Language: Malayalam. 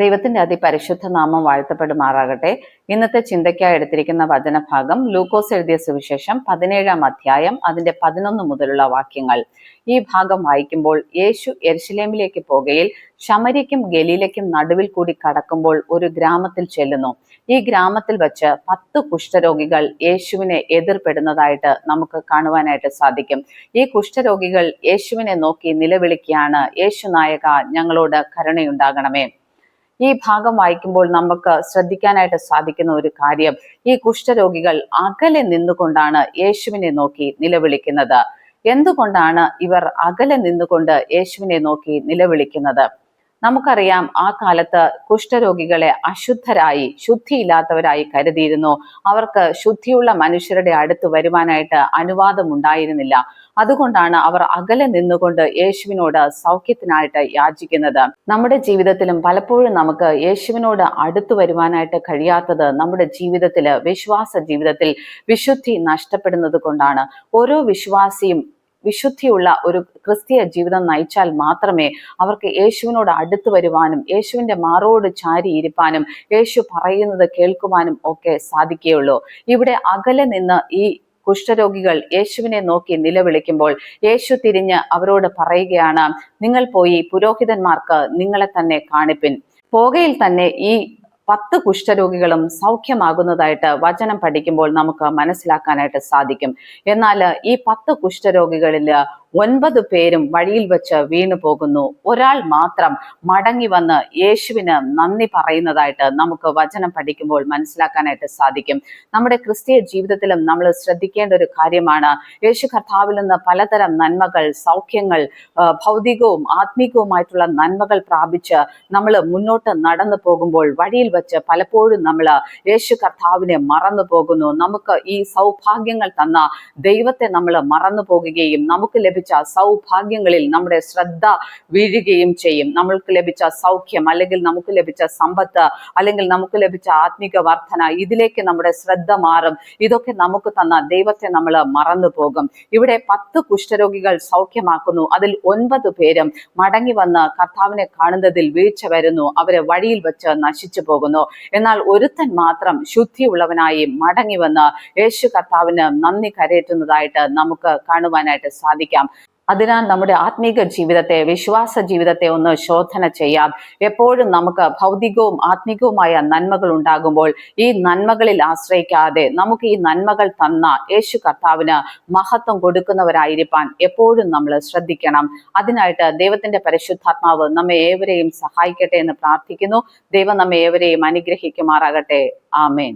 ദൈവത്തിന്റെ അതിപരിശുദ്ധ നാമം വാഴ്ത്തപ്പെടുമാറാകട്ടെ. ഇന്നത്തെ ചിന്തയ്ക്കായി എടുത്തിരിക്കുന്ന വചനഭാഗം ലൂക്കോസ് എഴുതിയ സുവിശേഷം 17-ാം അധ്യായം അതിന്റെ 11 മുതലുള്ള വാക്യങ്ങൾ. ഈ ഭാഗം വായിക്കുമ്പോൾ യേശു യെരുശലേമിലേക്ക് പോകുകയിൽ ശമര്യയ്ക്കും ഗലീലയ്ക്കും നടുവിൽ കൂടി കടക്കുമ്പോൾ ഒരു ഗ്രാമത്തിൽ ചെല്ലുന്നു. ഈ ഗ്രാമത്തിൽ വച്ച് 10 കുഷ്ഠരോഗികൾ യേശുവിനെ എതിർപ്പെടുന്നതായിട്ട് നമുക്ക് കാണുവാനായിട്ട് സാധിക്കും. ഈ കുഷ്ഠരോഗികൾ യേശുവിനെ നോക്കി നിലവിളിക്കുകയാണ്, യേശു നായക, ഞങ്ങളോട് കരുണയുണ്ടാകണമേ. ഈ ഭാഗം വായിക്കുമ്പോൾ നമുക്ക് ശ്രദ്ധിക്കാനായിട്ട് സാധിക്കുന്ന ഒരു കാര്യം, ഈ കുഷ്ഠരോഗികൾ അകലെ നിന്നുകൊണ്ടാണ് യേശുവിനെ നോക്കി നിലവിളിക്കുന്നത്. എന്തുകൊണ്ടാണ് ഇവർ അകലെ നിന്നുകൊണ്ട് യേശുവിനെ നോക്കി നിലവിളിക്കുന്നത്? നമുക്കറിയാം, ആ കാലത്ത് കുഷ്ഠരോഗികളെ അശുദ്ധരായി, ശുദ്ധിയില്ലാത്തവരായി കരുതിയിരുന്നു. അവർക്ക് ശുദ്ധിയുള്ള മനുഷ്യരുടെ അടുത്ത് വരുവാനായിട്ട് അനുവാദം ഉണ്ടായിരുന്നില്ല. അതുകൊണ്ടാണ് അവർ അകലെ നിന്നുകൊണ്ട് യേശുവിനോട് സൗഖ്യത്തിനായിട്ട് യാചിക്കുന്നത്. നമ്മുടെ ജീവിതത്തിലും പലപ്പോഴും നമുക്ക് യേശുവിനോട് അടുത്തു വരുവാനായിട്ട് കഴിയാത്തത് നമ്മുടെ ജീവിതത്തില്, വിശ്വാസ ജീവിതത്തിൽ വിശുദ്ധി നഷ്ടപ്പെടുന്നത് കൊണ്ടാണ്. ഓരോ വിശ്വാസിയും വിശുദ്ധിയുള്ള ഒരു ക്രിസ്തീയ ജീവിതം നയിച്ചാൽ മാത്രമേ അവർക്ക് യേശുവിനോട് അടുത്തു വരുവാനും യേശുവിന്റെ മാറോട് ചാരി ഇരിപ്പാനും യേശു പറയുന്നത് കേൾക്കുവാനും ഒക്കെ സാധിക്കുകയുള്ളൂ. ഇവിടെ അകലെ നിന്ന് ഈ കുഷ്ഠരോഗികൾ യേശുവിനെ നോക്കി നിലവിളിക്കുമ്പോൾ യേശു തിരിഞ്ഞ് അവരോട് പറയുകയാണ്, നിങ്ങൾ പോയി പുരോഹിതന്മാർക്ക് നിങ്ങളെ തന്നെ കാണിപ്പിൻ. പോകയിൽ തന്നെ ഈ 10 കുഷ്ഠരോഗികളും സൗഖ്യമാകുന്നതായിട്ട് വചനം പഠിക്കുമ്പോൾ നമുക്ക് മനസ്സിലാക്കാനായിട്ട് സാധിക്കും. എന്നാൽ ഈ 10 കുഷ്ഠരോഗികളിൽ 9 പേരും വഴിയിൽ വെച്ച് വീണു പോകുന്നു. ഒരാൾ മാത്രം മടങ്ങി വന്ന് യേശുവിന് നന്ദി പറയുന്നതായിട്ട് നമുക്ക് വചനം പഠിക്കുമ്പോൾ മനസ്സിലാക്കാനായിട്ട് സാധിക്കും. നമ്മുടെ ക്രിസ്തീയ ജീവിതത്തിലും നമ്മൾ ശ്രദ്ധിക്കേണ്ട ഒരു കാര്യമാണ്, യേശു കർത്താവിൽ നിന്ന് പലതരം നന്മകൾ, സൗഖ്യങ്ങൾ, ഭൗതികവും ആത്മീകവുമായിട്ടുള്ള നന്മകൾ പ്രാപിച്ച് നമ്മൾ മുന്നോട്ട് നടന്നു പോകുമ്പോൾ വഴിയിൽ വെച്ച് പലപ്പോഴും നമ്മൾ യേശു കർത്താവിനെ മറന്നു പോകുന്നു. നമുക്ക് ഈ സൗഭാഗ്യങ്ങൾ തന്ന ദൈവത്തെ നമ്മൾ മറന്നു പോകുകയും നമുക്ക് ലഭിച്ച സൗഭാഗ്യങ്ങളിൽ നമ്മുടെ ശ്രദ്ധ വീഴുകയും ചെയ്യും. നമ്മൾക്ക് ലഭിച്ച സൗഖ്യം, അല്ലെങ്കിൽ നമുക്ക് ലഭിച്ച സമ്പത്ത്, അല്ലെങ്കിൽ നമുക്ക് ലഭിച്ച ആത്മീക വർധന, ഇതിലേക്ക് നമ്മുടെ ശ്രദ്ധ മാറും. ഇതൊക്കെ നമുക്ക് തന്ന ദൈവത്തെ നമ്മൾ മറന്നു പോകും. ഇവിടെ 10 കുഷ്ഠരോഗികൾ സൗഖ്യമാക്കുന്നു. അതിൽ 9 പേരും മടങ്ങി വന്ന് കർത്താവിനെ കാണുന്നതിൽ വീഴ്ച വരുന്നു. അവരെ വഴിയിൽ വെച്ച് നശിച്ചു പോകുന്നു. എന്നാൽ ഒരുത്തൻ മാത്രം ശുദ്ധിയുള്ളവനായി മടങ്ങി വന്ന് യേശു കർത്താവിന് നന്ദി കരയേറ്റുന്നതായിട്ട് നമുക്ക് കാണുവാനായിട്ട് സാധിക്കാം. അതിനാൽ നമ്മുടെ ആത്മീക ജീവിതത്തെ, വിശ്വാസ ജീവിതത്തെ ഒന്ന് ശോധന ചെയ്യാം. എപ്പോഴും നമുക്ക് ഭൗതികവും ആത്മീകവുമായ നന്മകൾ ഉണ്ടാകുമ്പോൾ ഈ നന്മകളിൽ ആശ്രയിക്കാതെ നമുക്ക് ഈ നന്മകൾ തന്ന യേശു കർത്താവിന് മഹത്വം കൊടുക്കുന്നവരായിരിക്കാൻ എപ്പോഴും നമ്മൾ ശ്രദ്ധിക്കണം. അതിനായിട്ട് ദൈവത്തിന്റെ പരിശുദ്ധാത്മാവ് നമ്മെ ഏവരെയും സഹായിക്കട്ടെ എന്ന് പ്രാർത്ഥിക്കുന്നു. ദൈവം നമ്മെ ഏവരെയും അനുഗ്രഹിക്കുമാറാകട്ടെ. ആമേൻ.